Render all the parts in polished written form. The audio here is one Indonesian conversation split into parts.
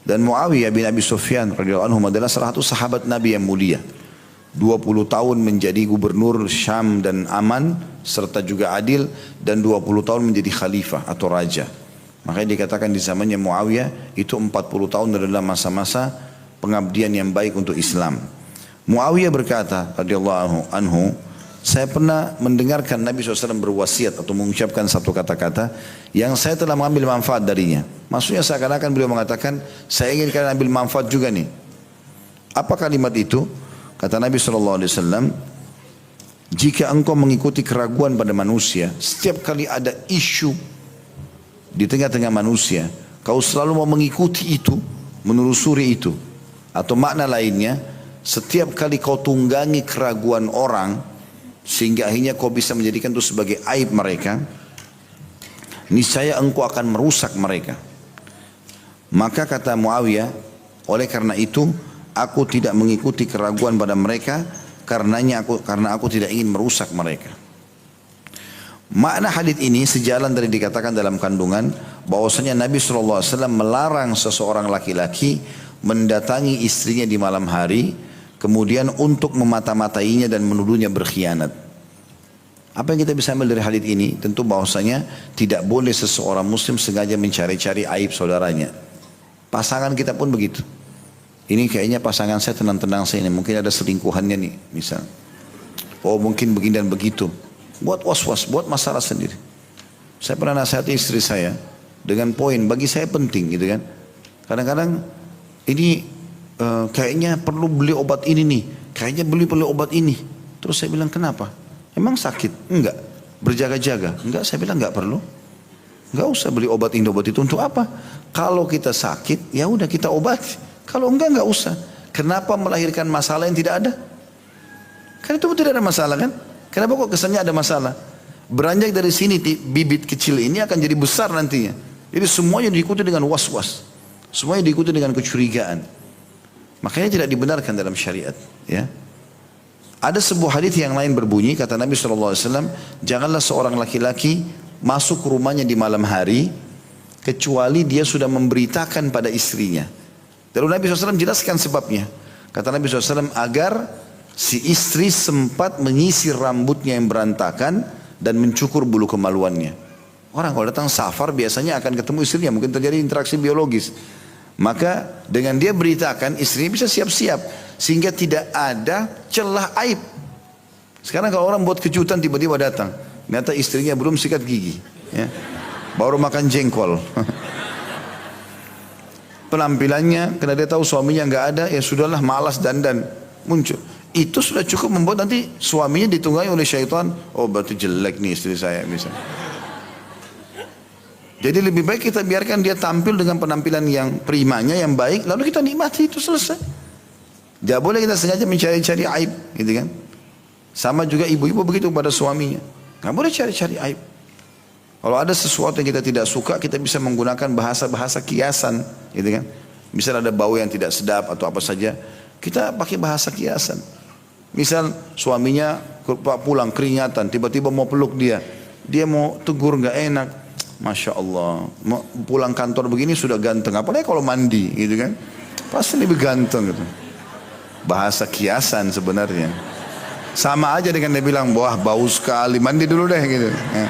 Dan Muawiyah bin Abi Sufyan radhiyallahu anhu adalah salah satu sahabat Nabi yang mulia. 20 tahun menjadi gubernur Syam dan Aman serta juga adil, dan 20 tahun menjadi khalifah atau raja. Makanya dikatakan di zamannya Muawiyah itu 40 tahun adalah masa-masa pengabdian yang baik untuk Islam. Muawiyah berkata radhiyallahu anhu, saya pernah mendengarkan Nabi SAW berwasiat atau mengucapkan satu kata-kata yang saya telah mengambil manfaat darinya. Maksudnya seakan-akan beliau mengatakan, saya ingin kalian ambil manfaat juga nih. Apa kalimat itu? Kata Nabi SAW, jika engkau mengikuti keraguan pada manusia, setiap kali ada isu di tengah-tengah manusia, kau selalu mau mengikuti itu, menelusuri itu. Atau makna lainnya, setiap kali kau tunggangi keraguan orang, sehingga akhirnya kau bisa menjadikan itu sebagai aib mereka, niscaya engkau akan merusak mereka. Maka kata Muawiyah, oleh karena itu aku tidak mengikuti keraguan pada mereka, karena aku tidak ingin merusak mereka. Makna hadits ini sejalan dari dikatakan dalam kandungan bahwasanya Nabi SAW melarang seseorang laki-laki mendatangi istrinya di malam hari, kemudian untuk memata-matainya dan menuduhnya berkhianat. Apa yang kita bisa ambil dari hadits ini? Tentu bahwasanya tidak boleh seseorang muslim sengaja mencari-cari aib saudaranya. Pasangan kita pun begitu. Ini kayaknya pasangan saya tenang-tenang saya ini, mungkin ada selingkuhannya nih, misal. Oh mungkin begini dan begitu. Buat was-was, buat masalah sendiri. Saya pernah nasihati istri saya dengan poin bagi saya penting gitu kan. Kadang-kadang ini kayaknya perlu beli obat ini nih, kayaknya perlu obat ini. Terus saya bilang, kenapa? Emang sakit? Enggak. Berjaga-jaga? Enggak, saya bilang enggak perlu. Enggak usah beli obat ini, obat itu. Untuk apa? Kalau kita sakit, ya udah kita obati. Kalau enggak usah. Kenapa melahirkan masalah yang tidak ada? Kan itu tidak ada masalah kan? Kenapa kok kesannya ada masalah? Beranjak dari sini, bibit kecil ini akan jadi besar nantinya. Jadi semuanya diikuti dengan was-was. Semuanya diikuti dengan kecurigaan. Makanya tidak dibenarkan dalam syariat. Ya. Ada sebuah hadis yang lain berbunyi, kata Nabi SAW, janganlah seorang laki-laki masuk ke rumahnya di malam hari, kecuali dia sudah memberitakan pada istrinya. Lalu Nabi SAW jelaskan sebabnya. Kata Nabi SAW, agar si istri sempat menyisir rambutnya yang berantakan dan mencukur bulu kemaluannya. Orang kalau datang safar biasanya akan ketemu istrinya, mungkin terjadi interaksi biologis. Maka dengan dia beritakan, istrinya bisa siap-siap sehingga tidak ada celah aib. Sekarang kalau orang buat kejutan tiba-tiba datang, ternyata istrinya belum sikat gigi, ya, baru makan jengkol. Penampilannya, karena dia tahu suaminya nggak ada, ya sudahlah malas dandan muncul. Itu sudah cukup membuat nanti suaminya ditunggangi oleh syaitan. Oh berarti jelek nih istri saya misalnya. Jadi lebih baik kita biarkan dia tampil dengan penampilan yang primanya, yang baik, lalu kita nikmati, itu selesai. Tidak boleh kita sengaja mencari-cari aib, gitu kan? Sama juga ibu-ibu begitu pada suaminya. Nggak boleh cari-cari aib. Kalau ada sesuatu yang kita tidak suka, kita bisa menggunakan bahasa-bahasa kiasan, gitu kan? Misal ada bau yang tidak sedap atau apa saja, kita pakai bahasa kiasan. Misal suaminya pulang keringatan, tiba-tiba mau peluk dia mau tegur nggak enak. Masya Allah, pulang kantor begini sudah ganteng, apalagi kalau mandi gitu kan, pasti lebih ganteng gitu. Bahasa kiasan sebenarnya. Sama aja dengan dia bilang, wah bau sekali, mandi dulu deh gitu. Ya.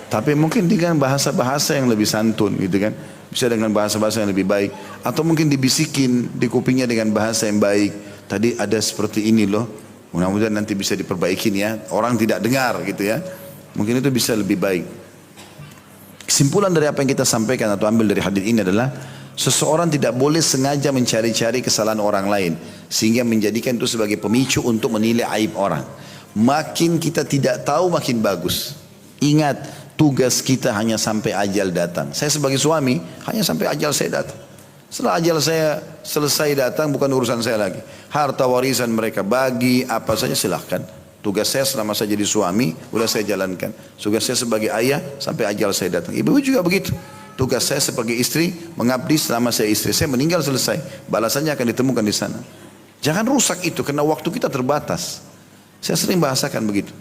Tapi mungkin dengan bahasa-bahasa yang lebih santun gitu kan, bisa dengan bahasa-bahasa yang lebih baik, atau mungkin dibisikin di kupingnya dengan bahasa yang baik. Tadi ada seperti ini loh, mudah-mudahan nanti bisa diperbaikin ya, orang tidak dengar gitu ya. Mungkin itu bisa lebih baik. Kesimpulan dari apa yang kita sampaikan atau ambil dari hadis ini adalah seseorang tidak boleh sengaja mencari-cari kesalahan orang lain sehingga menjadikan itu sebagai pemicu untuk menilai aib orang. Makin kita tidak tahu makin bagus. Ingat, tugas kita hanya sampai ajal datang. Saya sebagai suami hanya sampai ajal saya datang. Setelah ajal saya selesai datang bukan urusan saya lagi. Harta warisan mereka bagi apa saja silahkan. Tugas saya selama saya jadi suami, udah saya jalankan. Tugas saya sebagai ayah, sampai ajal saya datang. Ibu juga begitu. Tugas saya sebagai istri, mengabdi selama saya istri. Saya meninggal selesai. Balasannya akan ditemukan di sana. Jangan rusak itu, karena waktu kita terbatas. Saya sering bahasakan begitu.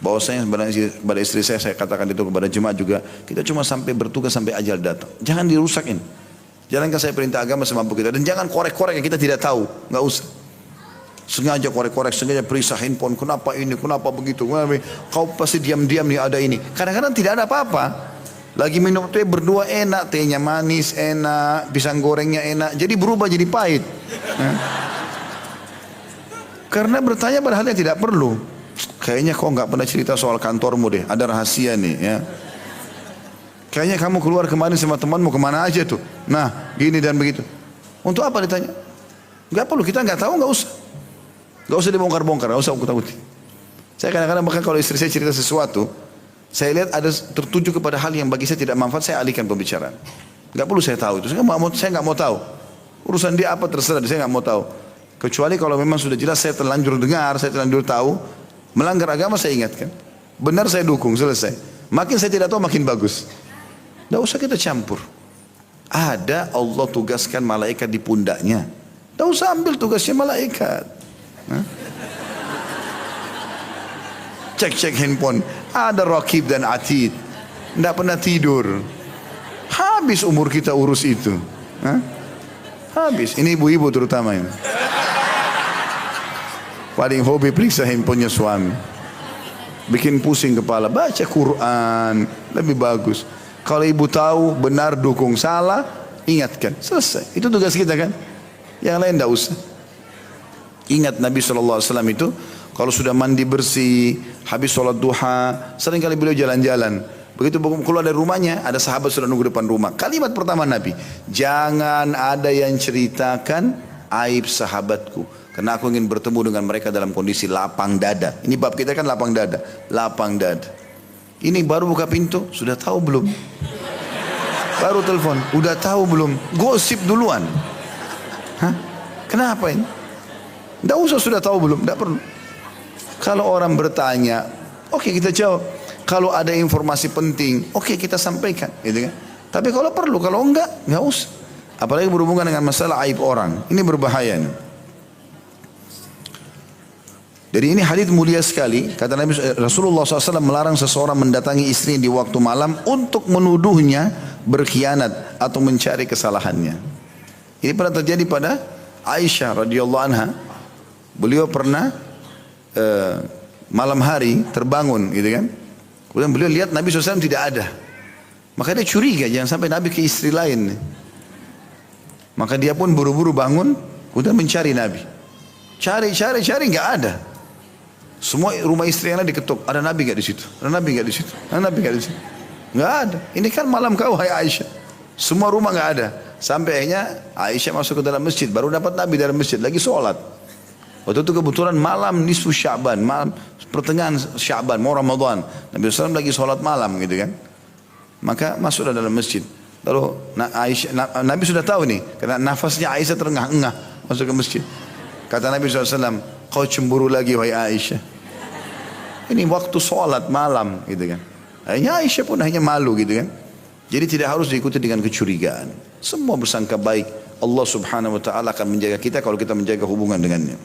Bahwasanya kepada istri saya katakan itu kepada jemaah juga. Kita cuma sampai bertugas sampai ajal datang. Jangan dirusak ini. Jalankan saya perintah agama semampu kita. Dan jangan korek-korek yang kita tidak tahu. Nggak usah. Sengaja korek-korek, sengaja periksa handphone. Kenapa ini, kenapa begitu. Kau pasti diam-diam nih ada ini. Kadang-kadang tidak ada apa-apa. Lagi minum teh berdua enak. Tehnya manis, enak. Pisang gorengnya enak. Jadi berubah jadi pahit. Karena bertanya pada hal yang tidak perlu. Kayaknya kau nggak pernah cerita soal kantormu deh. Ada rahasia nih ya. Kayaknya kamu keluar kemarin sama temanmu kemana aja tuh. Nah gini dan begitu. Untuk apa ditanya? Nggak perlu, kita nggak tahu, nggak usah. Nggak usah dibongkar-bongkar, nggak usah takut-takuti. Saya kadang-kadang bahkan kalau istri saya cerita sesuatu, saya lihat ada tertuju kepada hal yang bagi saya tidak manfaat, saya alihkan pembicaraan. Nggak perlu saya tahu itu, saya nggak mau tahu. Urusan dia apa terserah, saya nggak mau tahu. Kecuali kalau memang sudah jelas saya terlanjur dengar, saya terlanjur tahu, melanggar agama saya ingatkan. Benar saya dukung, selesai. Makin saya tidak tahu makin bagus. Tidak usah kita campur. Ada Allah tugaskan malaikat di pundaknya. Tidak usah ambil tugasnya malaikat. Cek-cek handphone. Ada Raqib dan Atid. Tidak pernah tidur. Habis umur kita urus itu. Habis. Ini ibu-ibu terutama ini. Paling hobi periksa handphonenya suami. Bikin pusing kepala. Baca Quran. Lebih bagus. Kalau ibu tahu benar dukung, salah ingatkan, selesai. Itu tugas kita kan. Yang lain tidak usah. Ingat Nabi SAW itu kalau sudah mandi bersih, habis sholat duha, seringkali beliau jalan-jalan. Begitu keluar dari rumahnya, ada sahabat sudah nunggu depan rumah. Kalimat pertama Nabi, jangan ada yang ceritakan aib sahabatku, karena aku ingin bertemu dengan mereka dalam kondisi lapang dada. Ini bab kita kan lapang dada, lapang dada. Ini baru buka pintu, sudah tahu belum? Baru telepon, udah tahu belum? Gosip duluan. Kenapa ini? Tidak usah sudah tahu belum, tidak perlu. Kalau orang bertanya, oke kita jawab. Kalau ada informasi penting, oke kita sampaikan, gitu kan? Tapi kalau perlu, kalau enggak usah. Apalagi berhubungan dengan masalah aib orang, ini berbahaya nih. Jadi ini hadits mulia sekali. Kata Nabi Rasulullah SAW melarang seseorang mendatangi istrinya di waktu malam untuk menuduhnya berkhianat atau mencari kesalahannya. Ini pernah terjadi pada Aisyah radhiyallahu anha. Beliau pernah malam hari terbangun, gitu kan? Kemudian beliau lihat Nabi SAW tidak ada. Maka dia curiga jangan sampai Nabi ke istri lain. Maka dia pun buru-buru bangun, kemudian mencari Nabi. Cari nggak ada. Semua rumah istri yang lain diketuk. Ada Nabi nggak di situ? Ada Nabi nggak di situ? Ada Nabi nggak di situ? Nggak ada. Ini kan malam kau hai Aisyah. Semua rumah nggak ada. Sampai akhirnya Aisyah masuk ke dalam masjid. Baru dapat Nabi dalam masjid. Lagi sholat. Waktu itu kebetulan malam nisfu Sya'ban. Malam pertengahan Sya'ban. Mau Ramadan. Nabi SAW lagi sholat malam gitu kan. Maka masuk dalam masjid. Lalu Nabi sudah tahu nih. Karena nafasnya Aisyah terengah-engah. Masuk ke masjid. Kata Nabi SAW. Kau cemburu lagi wahai Aisyah. Ini waktu sholat malam gitu kan. Akhirnya Aisyah pun hanya malu gitu kan. Jadi tidak harus diikuti dengan kecurigaan. Semua bersangka baik. Allah subhanahu wa ta'ala akan menjaga kita kalau kita menjaga hubungan dengannya.